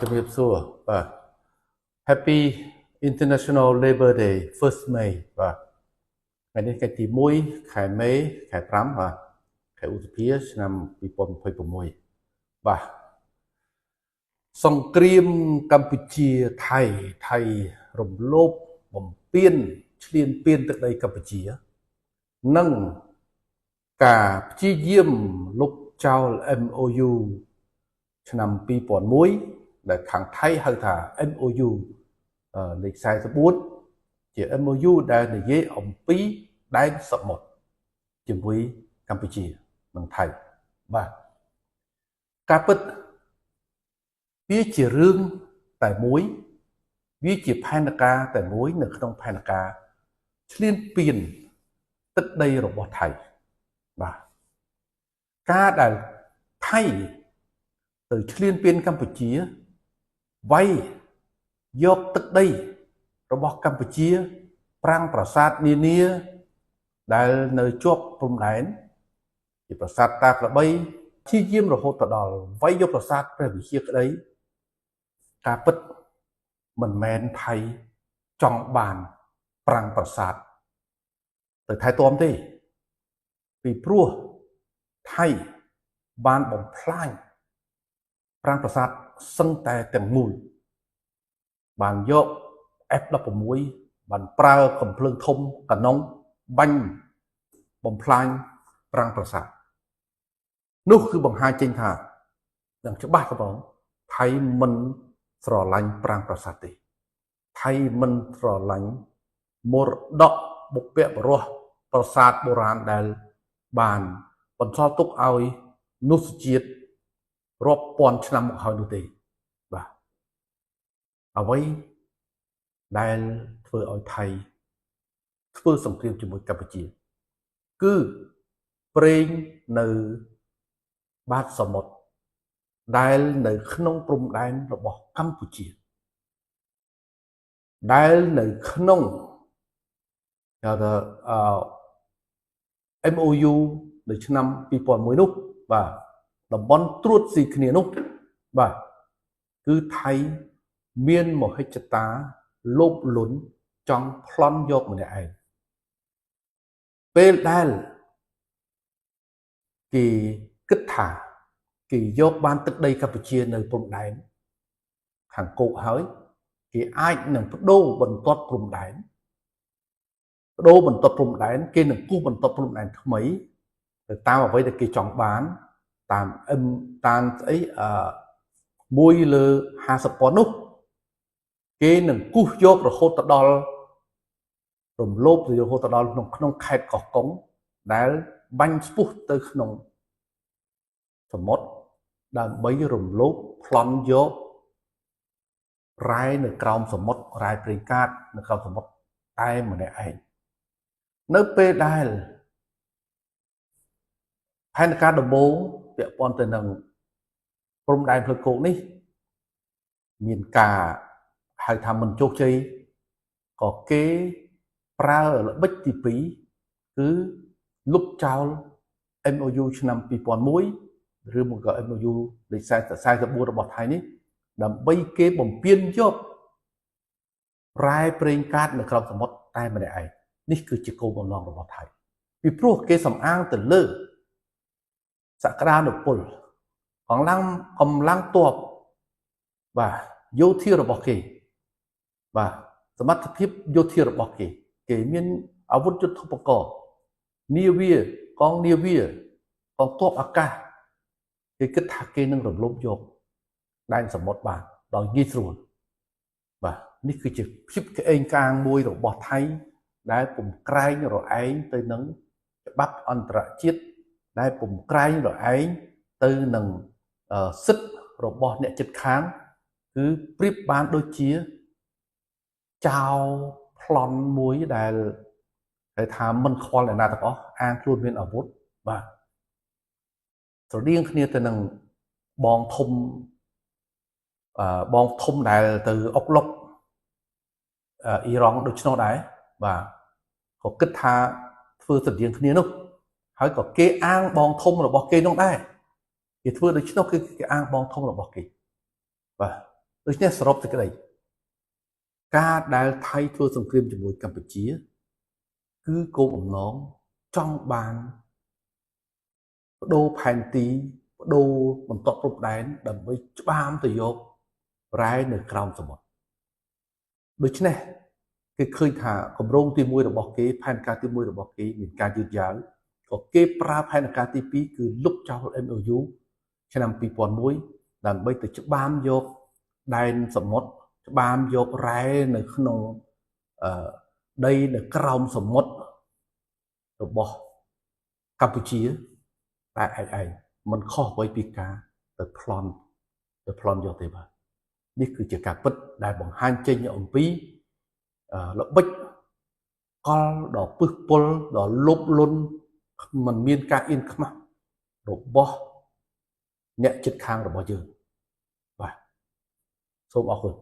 ជំរាបសួរបាទ Happy International Labor Day 1st May បាទថ្ងៃនេះថ្ងៃទី1ខែមេខែ5បាទខែឧសភាឆ្នាំ2026បាទសង្គ្រាមកម្ពុជាថៃរំលោភបំពានឈ្លានពានទឹកដីកម្ពុជានិងការព្យាយាមលុបចោល MOU ឆ្នាំ2001ដែលខាងថៃហៅថា MOU លេខ44ជា MOU ដែលនិយាយអំពីដែនសមុទ្រជាមួយកម្ពុជានិងថៃបាទការពិតវាជារឿងតែមួយវាជាផែនការតែមួយនៅក្នុងផែនការឈ្លានពានទឹកដីរបស់ថៃបាទការដែលថៃទៅឈ្លានពានកម្ពុជាវាយយកទឹកដីរបស់កម្ពុជាប្រាង្គប្រាសាទនានាដែលនៅជាប់ព្រំដែនជាប្រាសាទតាក្របីព្យាយាមរហូតទៅដល់វាយយកប្រាសាទព្រះវិហារក្តីការពិតមិនមែនថៃចង់បានប្រាង្គប្រាសាទទៅថៃទាំទេពីព្រោះថៃបានបំផ្លាញប្រាង្គប្រាសាទសឹងតែទាំងមូលបានយក F16 បានប្រើកំភ្លើងធំកាណុងបាញ់បំផ្លាញប្រាង្គប្រាសាទនោះគឺបង្ហាញចេញថាយ៉ាងច្បាស់ទៅបងថៃមិនស្រឡាញ់ប្រាង្គប្រាសាទទេថៃមិនស្រឡាញ់មរតកបុព្វបុរសប្រាសាទបុរាណដែលបានបន្សល់ទុកឲ្យមនុស្សជាតិរាប់ពាន់ឆ្នាំមកហើយនោះទេបាទអ្វីដែលធ្វើឲ្យថៃធ្វើសង្គ្រាមជាមួយកម្ពុជាគឺប្រេងនៅបាតសមុទ្រដែលនៅក្នុងព្រំដែនរបស់កម្ពុជាដែលនៅក្នុងហៅថា MOU នៅឆ្នាំ2001នោះបាទតំបន់ត្រួតស៊ីគ្នានោះបាទគឺថៃមានមហិច្ឆតាលោភលន់ចង់ប្លន់យកម្នាក់ឯងពេលដែលគេគិតថាគេយកបានទឹកដីកម្ពុជានៅព្រំដែនខាងគោកហើយគេអាចនឹងបដូរបន្ទាត់ព្រំដែនគេនឹងគូសបន្ទាត់ព្រំដែនថ្មីទៅតាមអ្វីដែលគេចង់បានតាមស្អី1 លើ 50 ប៉ុណ្ណោះគេនឹងគូសយករហូតទៅដល់រំលោភរហូតទៅដល់ក្នុងខេត្តកោះកុងដែលបាញ់ស្ពុះទៅក្នុងសមុទ្រដើម្បីរំលោភប្លន់យករ៉ែនៅក្រោមសមុទ្ររ៉ែប្រេងកាតនៅក្រោមសមុទ្រតែម្នាក់ឯងនៅពេលដែលផែនការដំបូងពាក់ព័ន្ធទៅនឹងព្រំដែនផ្លូវគោកនេះមានការហៅថាមិនជោគជ័យក៏គេប្រើល្បិចទី2គឺលុបចោល MOU ឆ្នាំ2001ឬមកក៏ MOU លេខ44របស់ថៃនេះដើម្បីគេបំពេញយករ៉ែប្រេងកាតនៅក្រោមសមុទ្រតែម្នាក់ឯងនេះគឺជាគោលបំណងរបស់ថៃពីព្រោះគេសំអាងទៅលើសក្តានុពលកម្លាំងទ័ពបាទយោធារបស់គេបាទសមត្ថភាពយោធារបស់គេមានអាវុធយុទ្ធោបករណ៍នាវាកងនាវាកងទ័ពអាកាសគេគិតថាគេនឹងរំលោភយកដែនសមុទ្របានដោយងាយស្រួលបាទនេះគឺជាភាពក្អេងក្អាងមួយរបស់ថៃដែលពុំក្រែងរឯងទៅនឹងច្បាប់អន្តរជាតិដែលពុំក្រែងរឯងទៅនឹងសិទ្ធិរបស់អ្នកជិតខាងគឺប្រៀបបានដូចជាចៅប្លន់មួយដែលគេថាមិនខ្វល់អ្នកណាទាំងអស់អាងខ្លួនមានអាវុធបាទស្រដៀងគ្នាទៅនឹងបងធំដែលទៅអុកឡុកអ៊ីរ៉ង់ដូច្នោះដែរបាទក៏គិតថាធ្វើស្រដៀងគ្នានោះហើយក៏គេអាងបងធំរបស់គេនោះដែរគេធ្វើដូច្នោះគឺគេអាងបងធំរបស់គេបាទ ដូច្នេះសរុបសេចក្តីការដែលថៃធ្វើសង្គ្រាមជាមួយកម្ពុជាគឺគោលបំណងចង់បានបដូរផែនទីបដូរបន្ទាត់ព្រំដែនដើម្បីច្បាមទៅយករ៉ែនៅក្រោមសមុទ្រដូច្នេះគេឃើញថាគម្រោងទី1របស់គេផែនការទី1របស់គេមានការយឺតយ៉ាវក៏គេប្រើផែនការទី2គឺលុបចោល MOU ឆ្នាំ2001ដើម្បីទៅច្បាមយកដែនសមុទ្រច្បាមយករ៉ែនៅក្នុងដីនៅក្រោមសមុទ្ររបស់កម្ពុជាតែឯងមិនខុសអ្វីពីការទៅប្លន់យកទេបាទនេះគឺជាការពិតដែលបង្ហាញចេញអំពីល្បិចកលដ៏ពឹសពុលដ៏លោភលន់មិនមានការអៀនខ្មាស់របស់អ្នកជិតខាងរបស់យើងបាទសូមអរគុណ